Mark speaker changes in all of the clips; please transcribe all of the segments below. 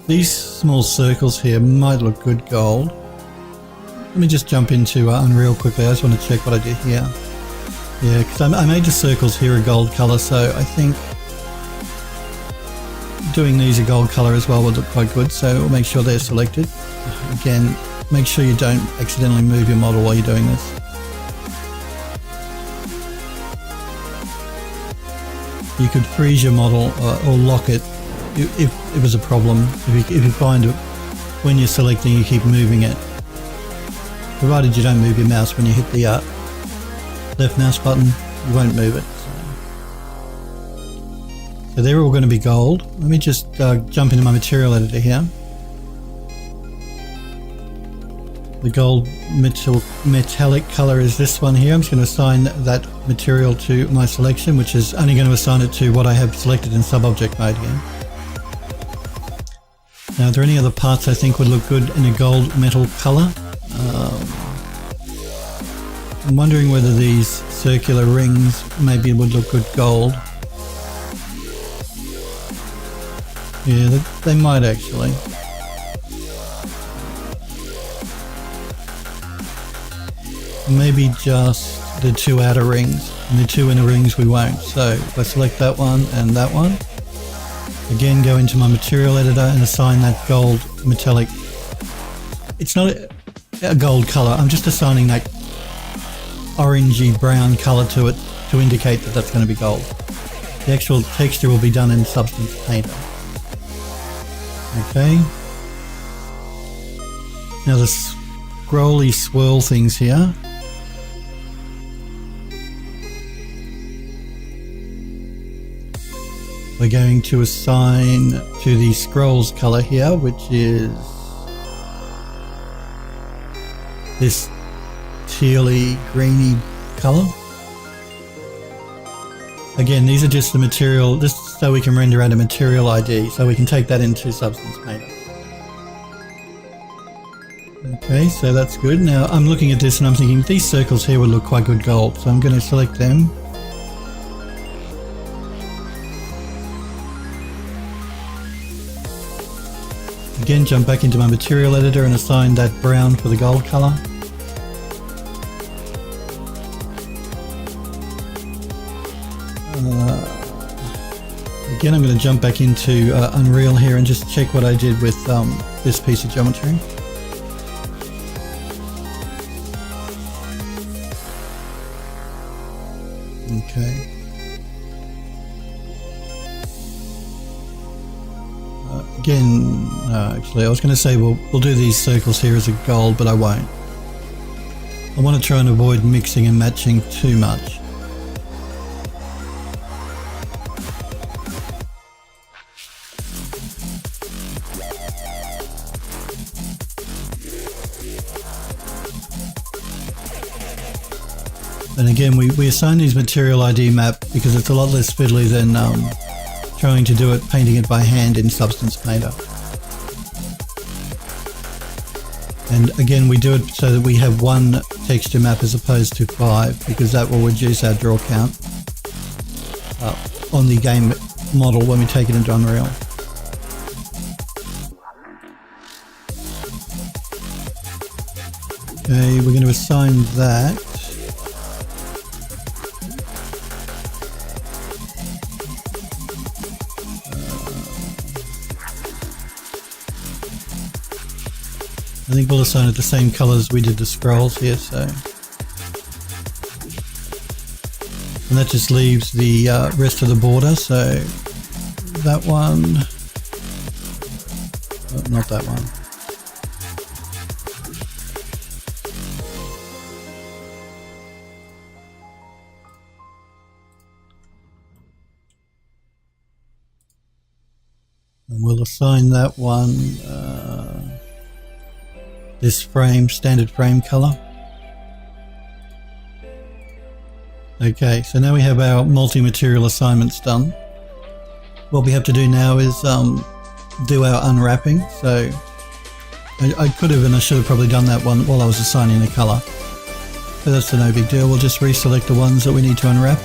Speaker 1: These small circles here might look good gold. Let me just jump into Unreal quickly. I just want to check what I did here. Yeah, because I made the circles here a gold color, so I think doing these a gold color as well would look quite good. So we'll make sure they're selected. Again, make sure you don't accidentally move your model while you're doing this. You could freeze your model or lock it if it was a problem. If you find it when you're selecting, you keep moving it. Provided you don't move your mouse when you hit the left mouse button, you won't move it. So they're all going to be gold. Let me just jump into my material editor here. The gold metallic color is this one here. I'm just going to assign that material to my selection, which is only going to assign it to what I have selected in sub-object mode here. Now, are there any other parts I think would look good in a gold metal color? I'm wondering whether these circular rings maybe would look good gold. Yeah, they might actually. Maybe just the two outer rings, and the two inner rings we won't. So if I select that one and that one, again go into my material editor and assign that gold metallic. It's not a gold color, I'm just assigning that orangey brown color to it to indicate that that's going to be gold. The actual texture will be done in Substance Painter. Okay. Now the scrolly swirl things here. We're going to assign to the scrolls color here, which is this tealy greeny color. Again, these are just the material, just so we can render out a material ID, so we can take that into Substance Painter. Okay, so that's good. Now I'm looking at this and I'm thinking these circles here would look quite good gold, so I'm going to select them. Again, jump back into my material editor and assign that brown for the gold color. Again, I'm going to jump back into Unreal here and just check what I did with this piece of geometry. Okay. Again, actually, I was going to say we'll do these circles here as a gold, but I won't. I want to try and avoid mixing and matching too much. And again, we assign these material ID map because it's a lot less fiddly than trying to do it, painting it by hand in Substance Painter. And again, we do it so that we have one texture map as opposed to 5, because that will reduce our draw count on the game model when we take it into Unreal. Okay, we're going to assign that. I think we'll assign it the same colors we did the scrolls here, so. And that just leaves the rest of the border, so that one, oh, not that one. And we'll assign that one this frame, standard frame color. Okay, so now we have our multi-material assignments done. What we have to do now is do our unwrapping. So I could have and I should have probably done that one while I was assigning the color. But that's no big deal. We'll just reselect the ones that we need to unwrap.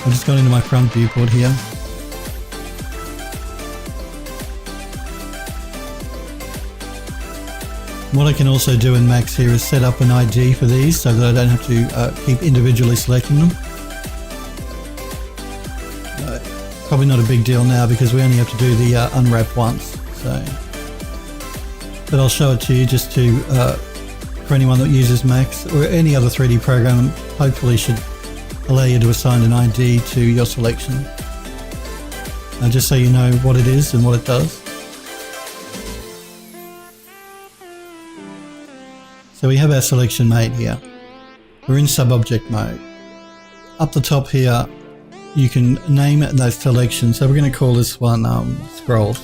Speaker 1: I just got into my front viewport here. What I can also do in Max here is set up an ID for these so that I don't have to keep individually selecting them. Probably not a big deal now because we only have to do the unwrap once. So, but I'll show it to you just to for anyone that uses Max or any other 3D program. Hopefully, should allow you to assign an ID to your selection. Just so you know what it is and what it does. So we have our selection made here. We're in sub-object mode. Up the top here, you can name those selections. So we're going to call this one scrolls.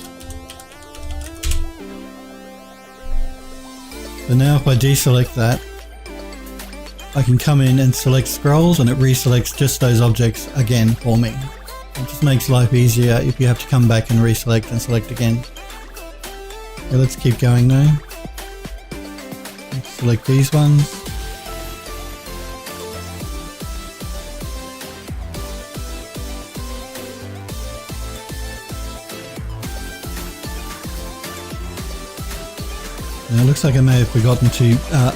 Speaker 1: So now if I deselect that, I can come in and select scrolls and it reselects just those objects again for me. It just makes life easier if you have to come back and reselect and select again. So let's keep going now. Select these ones. Now it looks like I may have forgotten to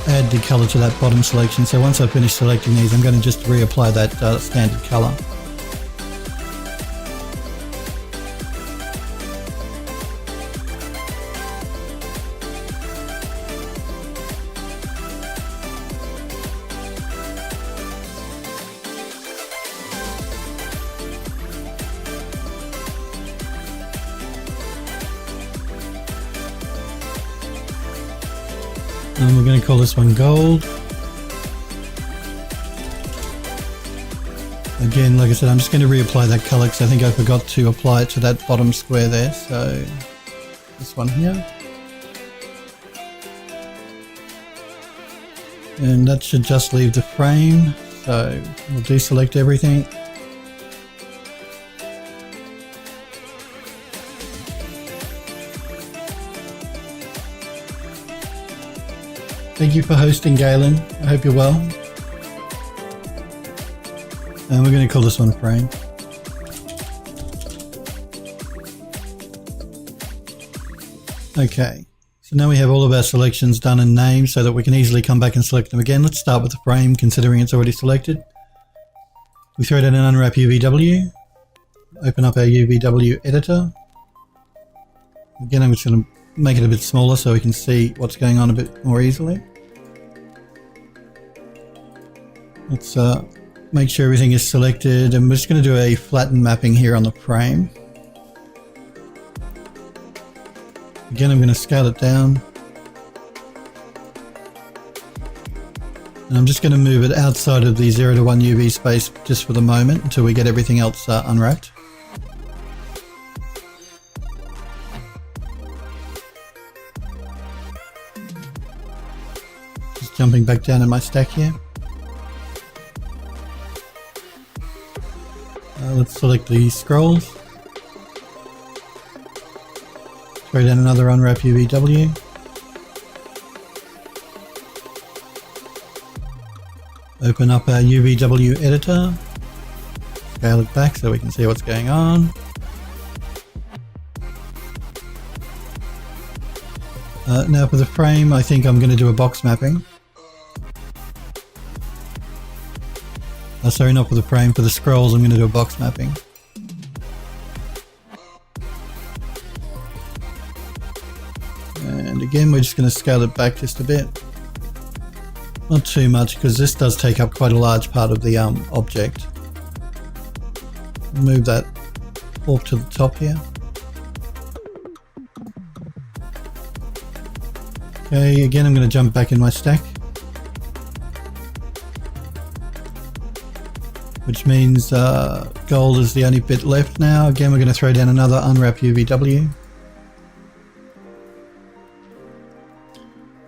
Speaker 1: add the color to that bottom selection, so once I finish selecting these I'm going to just reapply that standard color. And we're going to call this one gold. Again, like I said, I'm just going to reapply that color because I think I forgot to apply it to that bottom square there. So this one here. And that should just leave the frame. So we'll deselect everything. Thank you for hosting, Galen. I hope you're well. And we're going to call this one frame. Okay, so now we have all of our selections done and named so that we can easily come back and select them again. Let's start with the frame, considering it's already selected. We throw down an unwrap UVW. Open up our UVW editor. Again, I'm just going to make it a bit smaller so we can see what's going on a bit more easily. Let's make sure everything is selected, and we're just going to do a flatten mapping here on the frame. Again, I'm going to scale it down. And I'm just going to move it outside of the 0 to 1 UV space just for the moment until we get everything else unwrapped. Jumping back down in my stack here. Let's select the scrolls. Throw down another unwrap UVW. Open up our UVW editor. Scale it back so we can see what's going on. Now for the frame, I think I'm going to do a box mapping. Sorry, not for the frame, for the scrolls I'm going to do a box mapping. And again, we're just going to scale it back just a bit. Not too much, because this does take up quite a large part of the object. Move that off to the top here. Okay, again I'm going to jump back in my stack. Which means gold is the only bit left now. Again, we're going to throw down another unwrap UVW.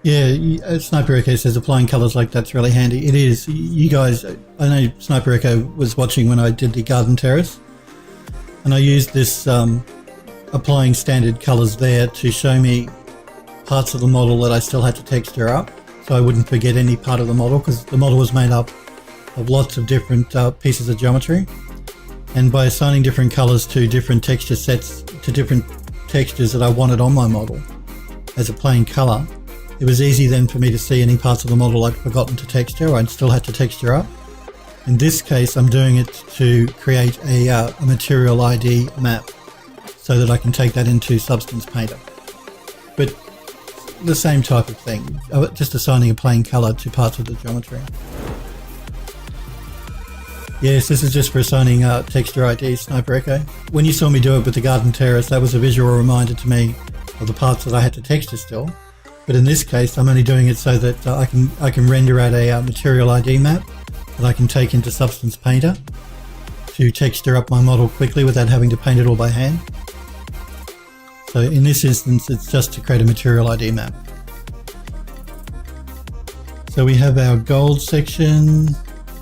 Speaker 1: Yeah, Sniper Echo says applying colors like that's really handy. It is. You guys, I know Sniper Echo was watching when I did the garden terrace, and I used this applying standard colors there to show me parts of the model that I still had to texture up, so I wouldn't forget any part of the model, because the model was made up of lots of different pieces of geometry. And by assigning different colors to different texture sets, to different textures that I wanted on my model as a plain color, it was easy then for me to see any parts of the model I'd forgotten to texture or I'd still had to texture up. In this case, I'm doing it to create a material ID map so that I can take that into Substance Painter. But the same type of thing, just assigning a plain color to parts of the geometry. Yes, this is just for assigning texture ID, Sniper Echo. When you saw me do it with the Garden Terrace, that was a visual reminder to me of the parts that I had to texture still. But in this case, I'm only doing it so that I can render out a material ID map that I can take into Substance Painter to texture up my model quickly without having to paint it all by hand. So in this instance, it's just to create a material ID map. So we have our gold section.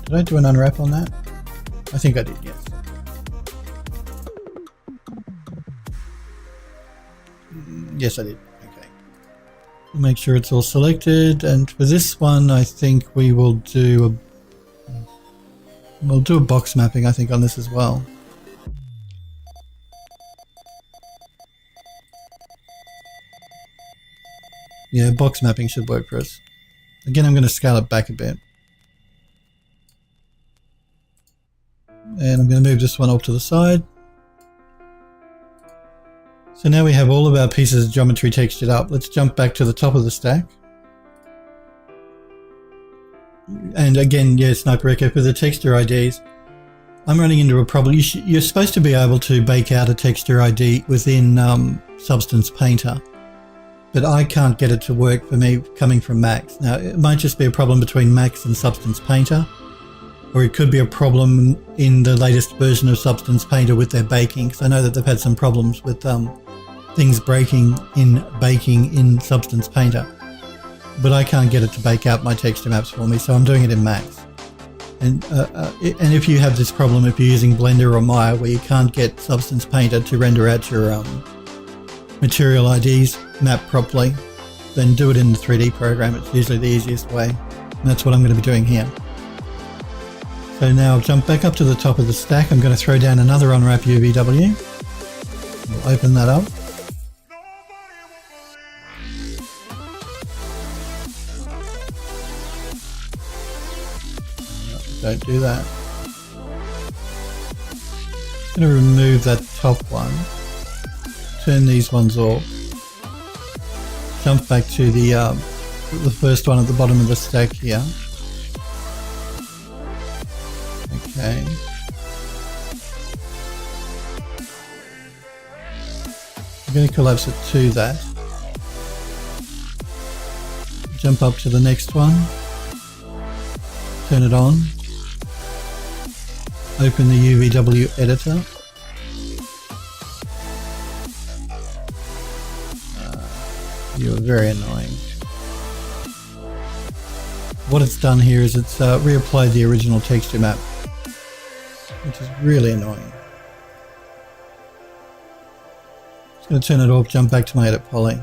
Speaker 1: Did I do an unwrap on that? I think I did, yes. Yes, I did. Okay. Make sure it's all selected. And for this one, I think we will do a box mapping, I think, on this as well. Yeah, box mapping should work for us. Again, I'm going to scale it back a bit. And I'm going to move this one off to the side. So now we have all of our pieces of geometry textured up. Let's jump back to the top of the stack. And again, yeah, Sniper Echo, for the texture IDs, I'm running into a problem. You're supposed to be able to bake out a texture ID within Substance Painter, but I can't get it to work for me coming from Max. Now, it might just be a problem between Max and Substance Painter, or it could be a problem in the latest version of Substance Painter with their baking, because I know that they've had some problems with things breaking in baking in Substance Painter. But I can't get it to bake out my texture maps for me, so I'm doing it in Max. And if you have this problem, if you're using Blender or Mouya where you can't get Substance Painter to render out your material IDs map properly, then do it in the 3D program. It's usually the easiest way, and that's what I'm going to be doing here. So now I'll jump back up to the top of the stack. I'm going to throw down another unwrap UVW. We'll open that up. Don't do that. I'm going to remove that top one. Turn these ones off. Jump back to the first one at the bottom of the stack here. Okay. I'm going to collapse it to that. Jump up to the next one. Turn it on. Open the UVW editor. You are very annoying. What it's done here is it's reapplied the original texture map, which is really annoying. Just going to turn it off, jump back to my edit poly.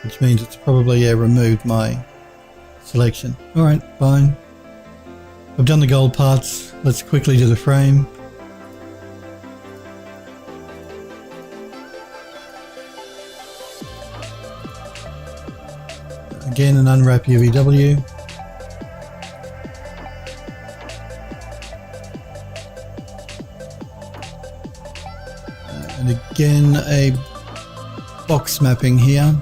Speaker 1: Which means it's probably removed my selection. Alright, fine. I've done the gold parts. Let's quickly do the frame. Again, an unwrap UVW. And again, a box mapping here.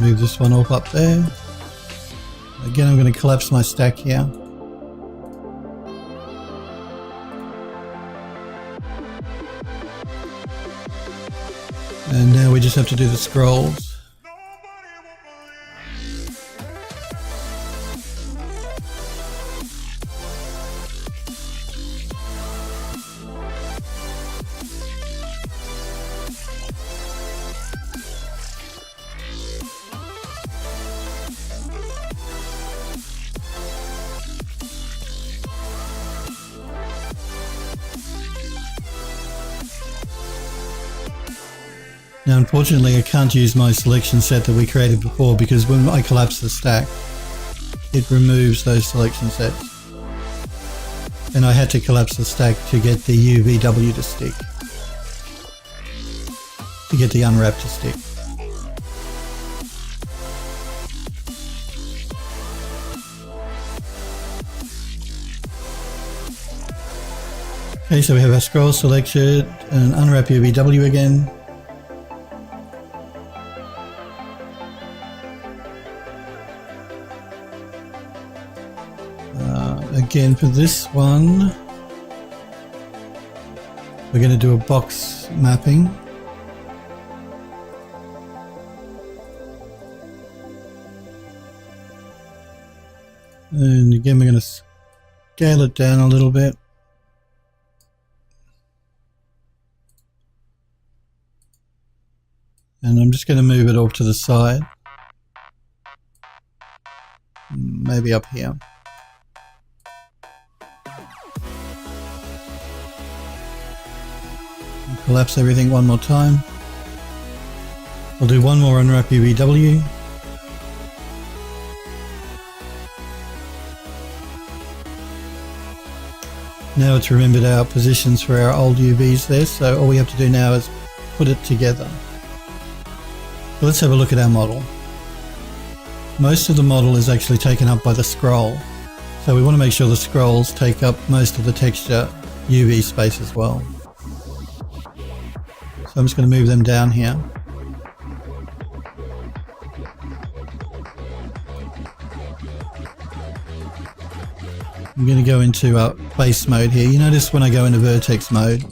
Speaker 1: Move this one off up there. Again, I'm going to collapse my stack here. And now we just have to do the scrolls. Now unfortunately I can't use my selection set that we created before because when I collapse the stack, it removes those selection sets. And I had to collapse the stack to get the UVW to stick. To get the unwrap to stick. Okay, so we have our scroll selected and unwrap UVW again. Again for this one, we're going to do a box mapping. And again we're going to scale it down a little bit. And I'm just going to move it off to the side. Maybe up here. Collapse everything one more time. I'll do one more unwrap UVW. Now it's remembered our positions for our old UVs there, so all we have to do now is put it together. So let's have a look at our model. Most of the model is actually taken up by the scroll, so we want to make sure the scrolls take up most of the texture UV space as well. So I'm just going to move them down here. I'm going to go into base mode here. You notice when I go into vertex mode,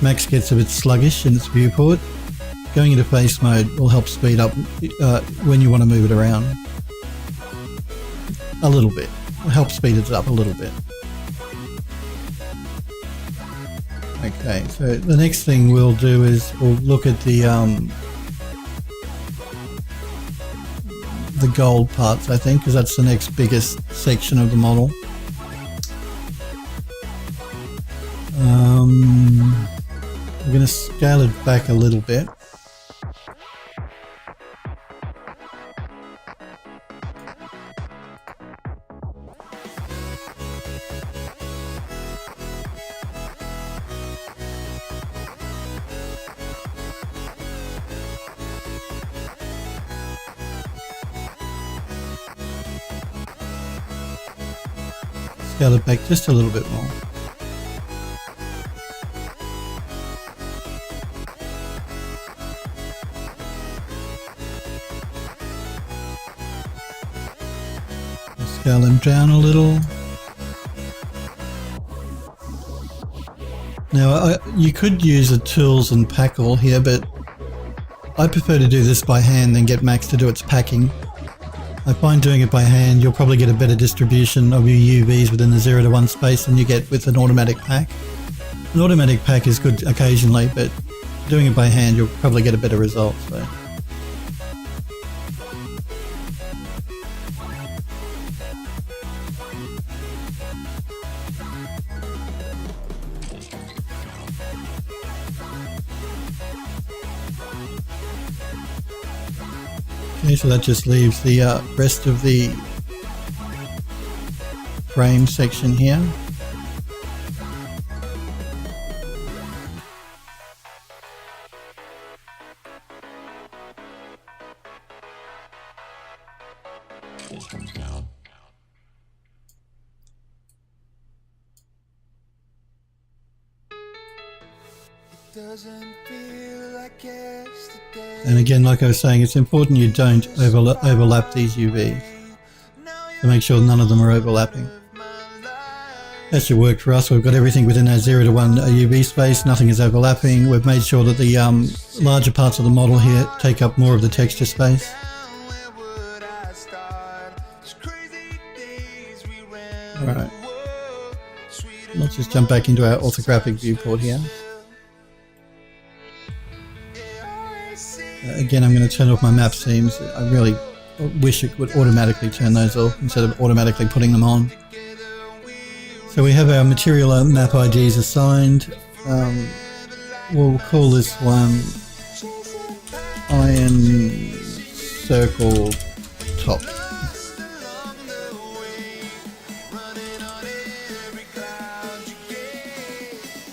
Speaker 1: Max gets a bit sluggish in its viewport. Going into face mode will help speed up when you want to move it around. A little bit. Will help speed it up a little bit. Okay, so the next thing we'll do is we'll look at the gold parts, I think, because that's the next biggest section of the model. We're going to scale it back a little bit. Scale it back just a little bit more. Scale them down a little. Now you could use the tools and pack all here, but I prefer to do this by hand than get Max to do its packing. I find doing it by hand, you'll probably get a better distribution of your UVs within the 0 to 1 space than you get with an automatic pack. An automatic pack is good occasionally, but doing it by hand, you'll probably get a better result. So. Okay, so that just leaves the rest of the frame section here. And again, like I was saying, it's important you don't overlap these UVs. So make sure none of them are overlapping. That should work for us. We've got everything within our 0 to 1 UV space, nothing is overlapping. We've made sure that the larger parts of the model here take up more of the texture space. Alright. Let's just jump back into our orthographic viewport here. Again, I'm going to turn off my map seams. I really wish it would automatically turn those off instead of automatically putting them on. So we have our material map IDs assigned. We'll call this one iron circle top.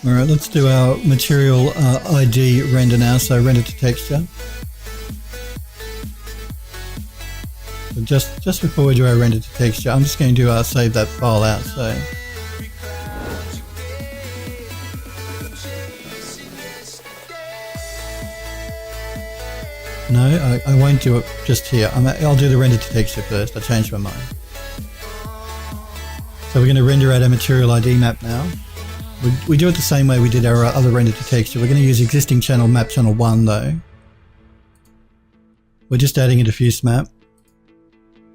Speaker 1: Alright, let's do our material ID render now, so render to texture. So just before we do our render to texture, I'm just going to save that file out, so... No, I won't do it just here. I'll do the render to texture first. I changed my mind. So we're going to render out our material ID map now. We do it the same way we did our other render to texture. We're going to use existing channel map channel 1 though. We're just adding a diffuse map.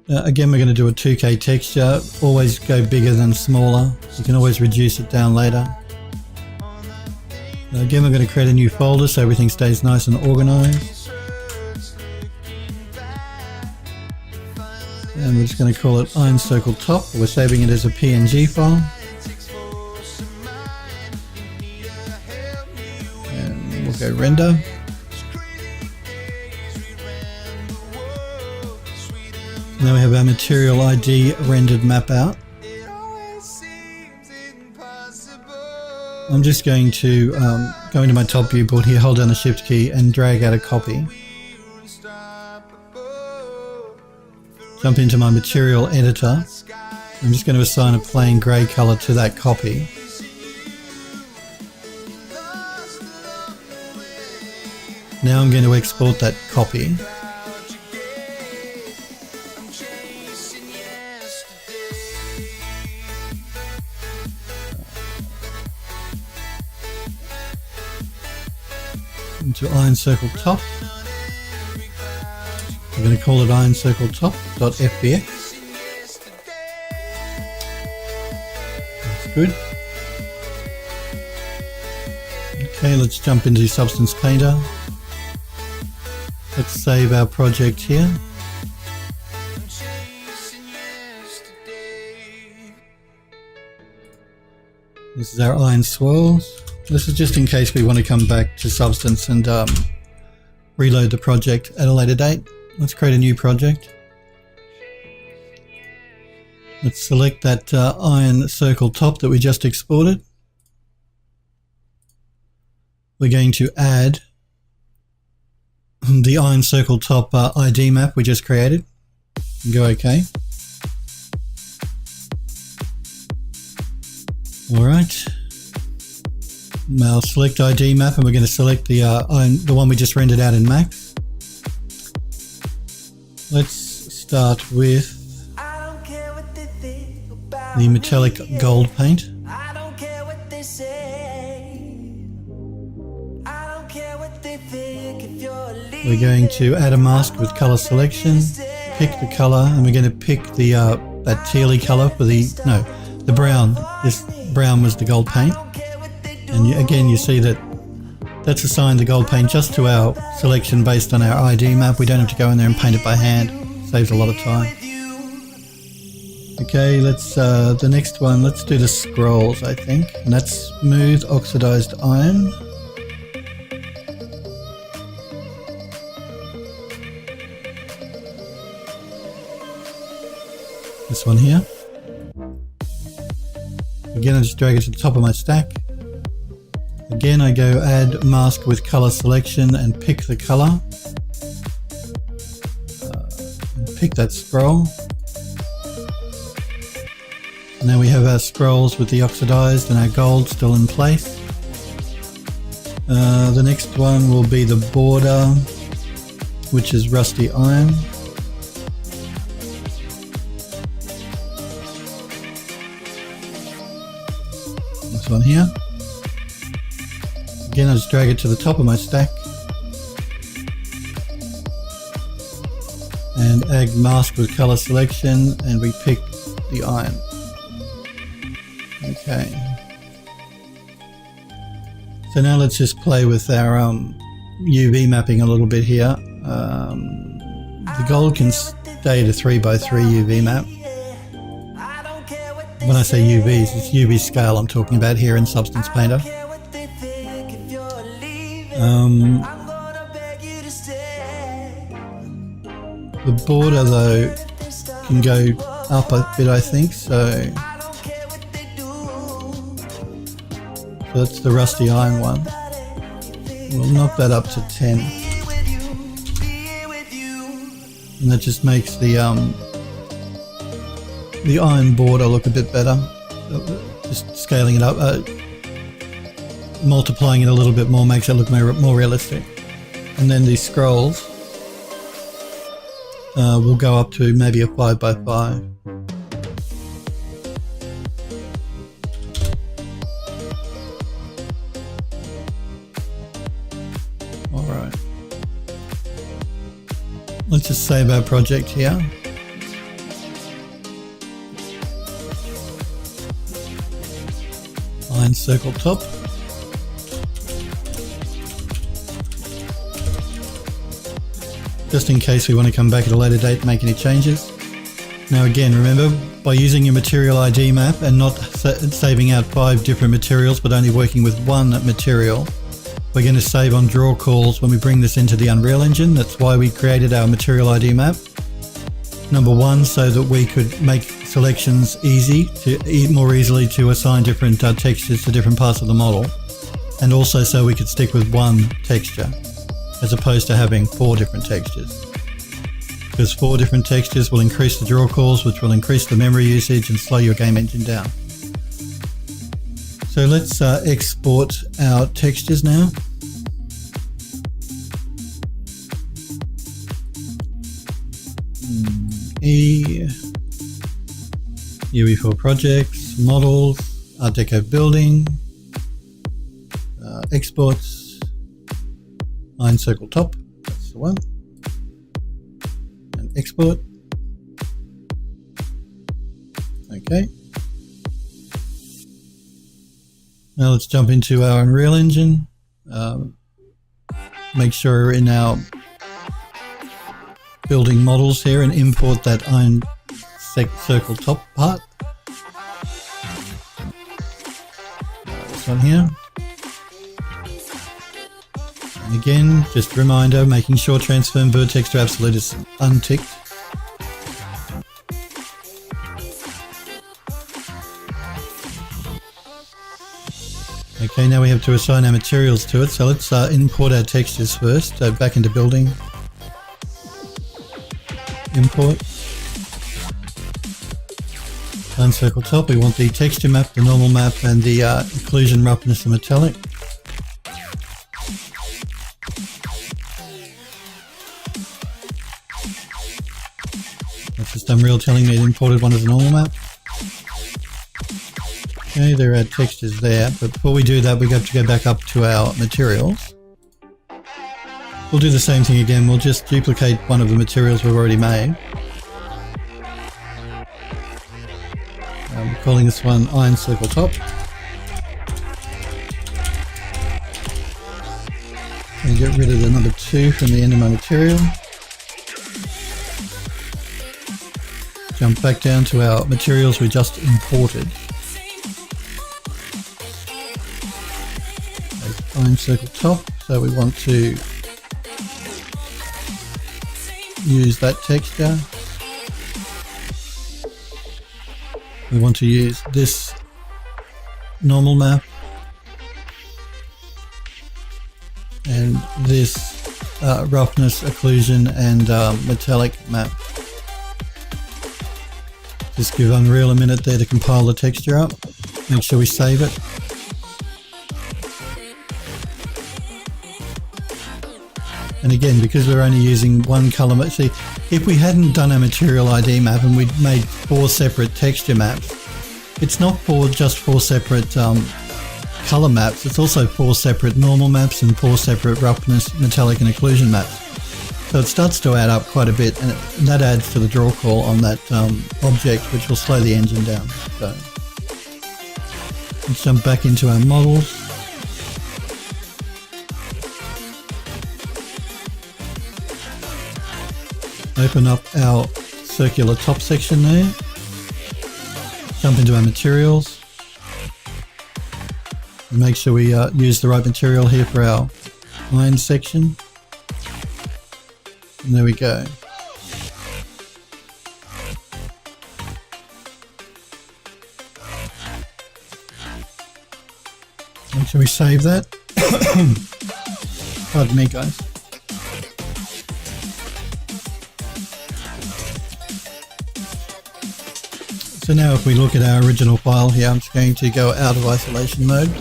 Speaker 1: Again, we're going to do a 2K texture. Always go bigger than smaller. You can always reduce it down later. Again, we're going to create a new folder so everything stays nice and organized. And we're just going to call it Iron Circle Top. We're saving it as a PNG file. And we'll go render. Now we have our material ID rendered map out. I'm just going to go into my top viewport here, hold down the shift key and drag out a copy. Jump into my material editor. I'm just going to assign a plain grey colour to that copy. Now I'm going to export that copy. Into Iron Circle Top. I'm going to call it Iron Circle Top.fbx. That's good. Okay, let's jump into Substance Painter. Let's save our project here. This is our iron swirls. This is just in case we want to come back to Substance and reload the project at a later date. Let's create a new project. Let's select that iron circle top that we just exported. We're going to add the iron circle top ID map we just created. And go OK. Alright. Now select ID map and we're going to select the one we just rendered out in Max. Let's start with the metallic gold paint. We're going to add a mask with color selection, pick the color, and we're going to pick the that tealy color for the brown. This brown was the gold paint. And again, you see that that's assigned the gold paint just to our selection based on our ID map. We don't have to go in there and paint it by hand. Saves a lot of time. Okay, let's the next one, let's do the scrolls, I think. And that's smooth oxidized iron. This one here. Again, I just drag it to the top of my stack. Again, I go add mask with color selection and pick the color. Pick that scroll. And now we have our scrolls with the oxidized and our gold still in place. The next one will be the border, which is rusty iron. This one here. Again, I just drag it to the top of my stack and add mask with color selection, and we pick the iron. Okay. So now let's just play with our UV mapping a little bit here. The gold can stay at a 3x3 UV map. When I say UVs, it's UV scale I'm talking about here in Substance Painter. The border though can go up a bit, I think, so that's the rusty iron one. We'll knock that up to 10. And that just makes the iron border look a bit better. Just scaling it up, multiplying it a little bit more makes it look more realistic. And then these scrolls will go up to maybe a 5x5. Alright. Let's just save our project here. Iron circle top. Just in case we want to come back at a later date and make any changes. Now again, remember, by using your material ID map and not saving out 5 different materials but only working with one material, we're going to save on draw calls when we bring this into the Unreal Engine. That's why we created our material ID map. Number one, so that we could make selections more easily to assign different textures to different parts of the model. And also so we could stick with one texture, as opposed to having 4 different textures. Because 4 different textures will increase the draw calls, which will increase the memory usage and slow your game engine down. So let's export our textures now. UE4 projects, models, Deco building, exports, iron circle top, that's the one, and export. Okay. Now let's jump into our Unreal Engine. Make sure we're in our building models here and import that iron circle top part. This one here. And again, just a reminder, making sure transform vertex to absolute is unticked. Okay, now we have to assign our materials to it, so let's import our textures first. So back into building, import, uncircle top. We want the texture map, the normal map, and the occlusion, roughness, and metallic. That's just Unreal telling me it imported one as a normal map. Okay, there are textures there, but before we do that we have to go back up to our materials. We'll do the same thing again, we'll just duplicate one of the materials we've already made. I'm calling this one iron circle top. And get rid of the number 2 from the end of my material. Jump back down to our materials we just imported. Iron circle top, so we want to use that texture. We want to use this normal map and this roughness, occlusion, and metallic map. Just give Unreal a minute there to compile the texture up. Make sure we save it. And again, because we're only using one color map, see, if we hadn't done a material ID map and we'd made 4 separate texture maps, it's not just 4 separate color maps, it's also 4 separate normal maps and 4 separate roughness, metallic, and occlusion maps. So it starts to add up quite a bit, and that adds to the draw call on that object, which will slow the engine down. So let's jump back into our models. Open up our circular top section there. Jump into our materials. And make sure we use the right material here for our iron section. And there we go. Shall we save that? Pardon me, guys. So now if we look at our original file here, I'm just going to go out of isolation mode.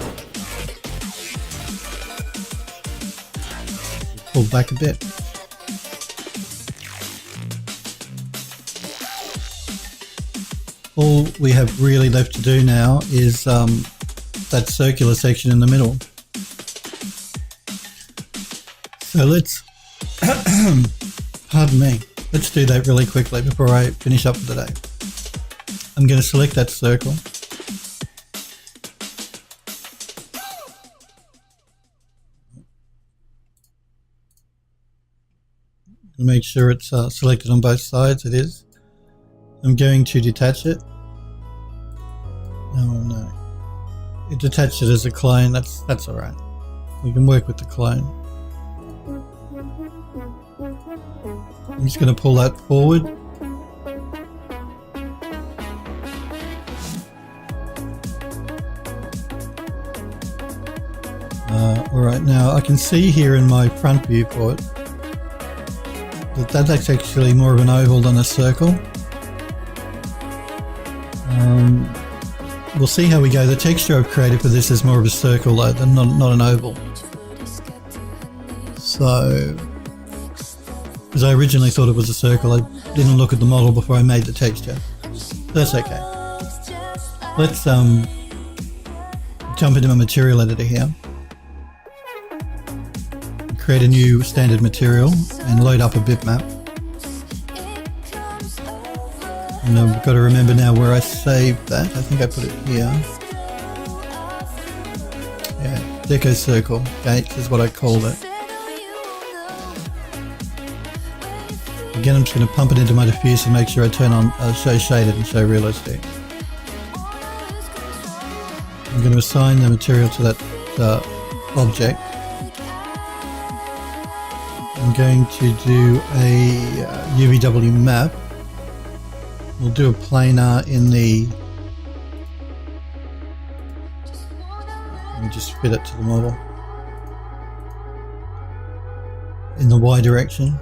Speaker 1: Pull back a bit. All we have really left to do now is that circular section in the middle. So let's, pardon me, let's do that really quickly before I finish up for today. I'm going to select that circle. Make sure it's selected on both sides. It is. I'm going to detach it. No. It detached it as a clone. That's all right. We can work with the clone. I'm just going to pull that forward. All right, now I can see here in my front viewport that that's actually more of an oval than a circle. We'll see how we go. The texture I've created for this is more of a circle though, than not an oval. So, because I originally thought it was a circle, I didn't look at the model before I made the texture. That's okay. Let's jump into my material editor here. Create a new standard material and load up a bitmap. And I've got to remember now where I saved that. I think I put it here. Yeah, Deco circle gates is what I called it. Again, I'm just going to pump it into my diffuse and make sure I turn on show shaded and show realistic. I'm going to assign the material to that object. I'm going to do a UVW map. We'll do a planar in the... Let me just fit it to the model. In the Y direction.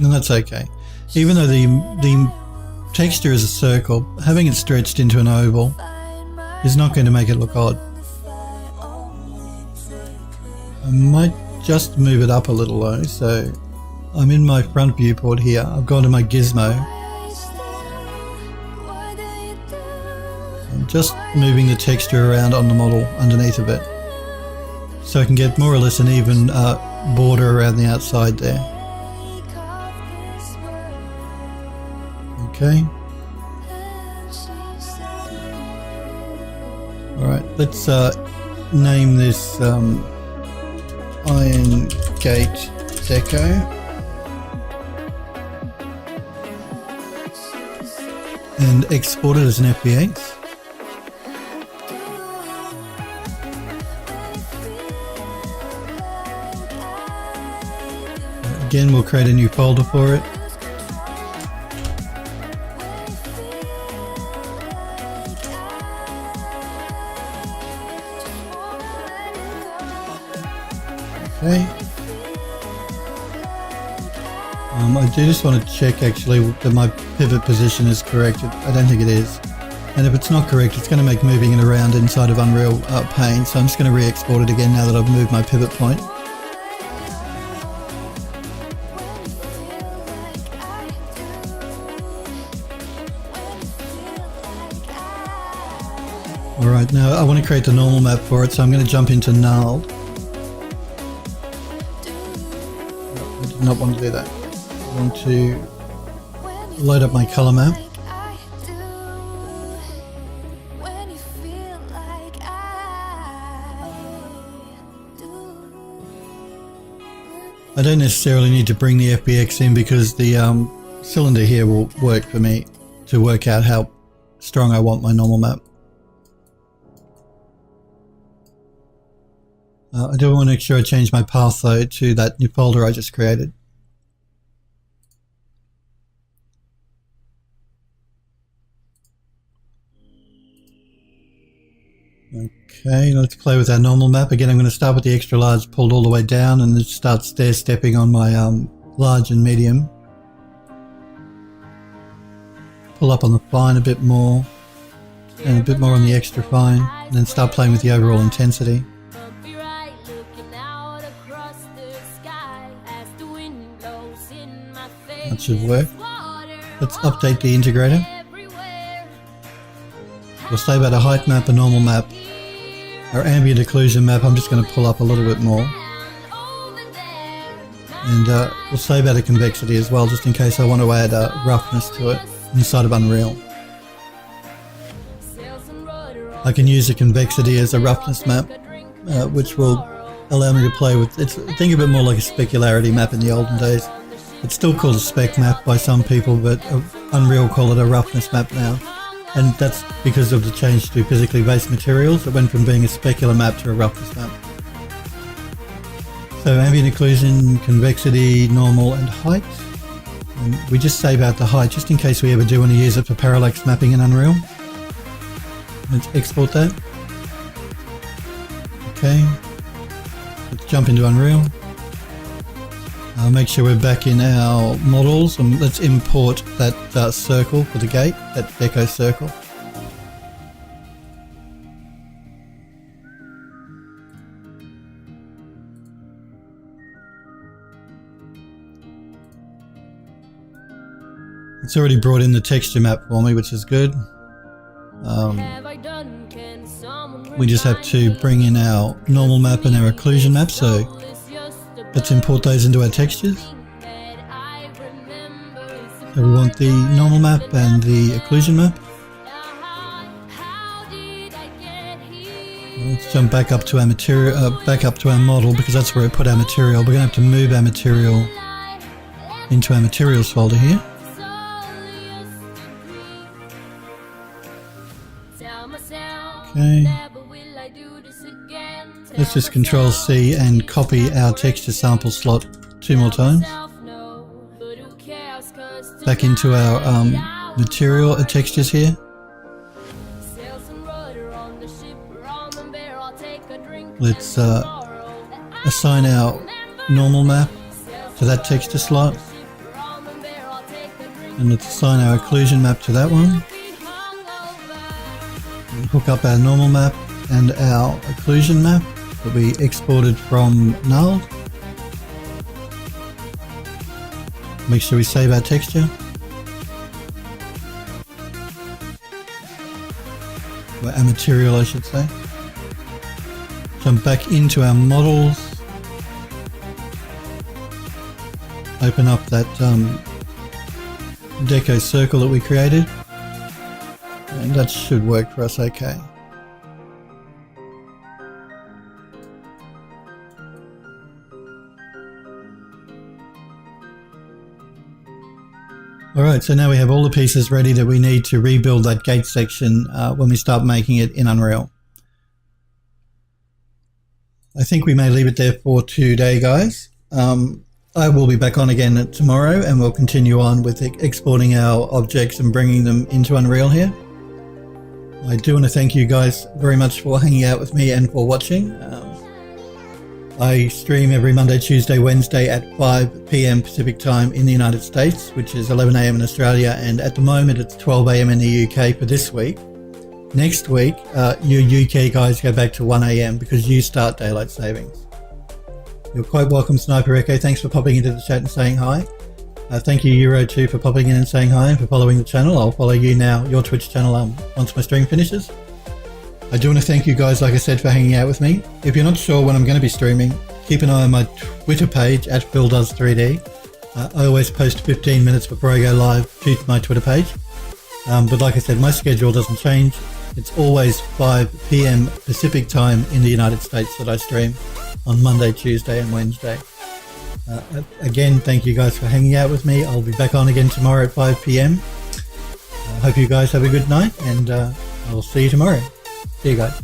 Speaker 1: And that's okay. Even though the texture is a circle, having it stretched into an oval is not going to make it look odd. I might just move it up a little though, so I'm in my front viewport here. I've gone to my gizmo. I'm just moving the texture around on the model underneath of it, so I can get more or less an even border around the outside there. Okay. Alright, let's name this Iron Gate Deco. And export it as an FBX. Again, we'll create a new folder for it. Okay. I do just want to check actually that my pivot position is correct. I don't think it is. And if it's not correct, it's going to make moving it around inside of Unreal pain. So I'm just going to re-export it again now that I've moved my pivot point. Alright, now I want to create the normal map for it, so I'm going to jump into null. I did not want to do that. I want to load up my color map. I don't necessarily need to bring the FBX in because the cylinder here will work for me to work out how strong I want my normal map. I do want to make sure I change my path though to that new folder I just created. Okay, let's play with our normal map. Again, I'm going to start with the extra large pulled all the way down and then start stair stepping on my large and medium. Pull up on the fine a bit more and a bit more on the extra fine, and then start playing with the overall intensity. That should work. Let's update the integrator. We'll stay about a height map, a normal map. Our ambient occlusion map, I'm just going to pull up a little bit more. And we'll say about a convexity as well, just in case I want to add roughness to it inside of Unreal. I can use a convexity as a roughness map, which will allow me to play with, think of it more like a specularity map in the olden days. It's still called a spec map by some people, but Unreal call it a roughness map now. And that's because of the change to physically based materials. It went from being a specular map to a roughness map. So ambient occlusion, convexity, normal and height. And we just save out the height just in case we ever do want to use it for parallax mapping in Unreal. Let's export that. Okay. Let's jump into Unreal. Make sure we're back in our models and let's import that circle for the gate, that Deco circle. It's already brought in the texture map for me, which is good. We just have to bring in our normal map and our occlusion map, so let's import those into our textures. So we want the normal map and the occlusion map. Let's jump back up to our material, back up to our model, because that's where we put our material. We're going to have to move our material into our materials folder here. Okay. Let's just Control C and copy our texture sample slot 2 more times. Back into our material textures here. Let's assign our normal map to that texture slot. And let's assign our occlusion map to that one. And hook up our normal map and our occlusion map that we exported from null. Make sure we save our texture. Well, our material, I should say. Jump back into our models. Open up that Deco circle that we created. And that should work for us okay. Alright, so now we have all the pieces ready that we need to rebuild that gate section when we start making it in Unreal. I think we may leave it there for today, guys. I will be back on again tomorrow and we'll continue on with exporting our objects and bringing them into Unreal here. I do want to thank you guys very much for hanging out with me and for watching. I stream every Monday, Tuesday, Wednesday at 5 PM Pacific time in the United States, which is 11 AM in Australia, and at the moment it's 12 AM in the UK for this week. Next week, you UK guys go back to 1 AM because you start daylight savings. You're quite welcome, Sniper Echo. Thanks for popping into the chat and saying hi. Thank you, Euro2, for popping in and saying hi and for following the channel. I'll follow you now, your Twitch channel, once my stream finishes. I do want to thank you guys, like I said, for hanging out with me. If you're not sure when I'm going to be streaming, keep an eye on my Twitter page at PhilDoes3D. I always post 15 minutes before I go live to my Twitter page. But like I said, my schedule doesn't change. It's always 5 PM Pacific time in the United States that I stream on Monday, Tuesday and Wednesday. Again, thank you guys for hanging out with me. I'll be back on again tomorrow at 5 PM. Hope you guys have a good night and I'll see you tomorrow. See you guys.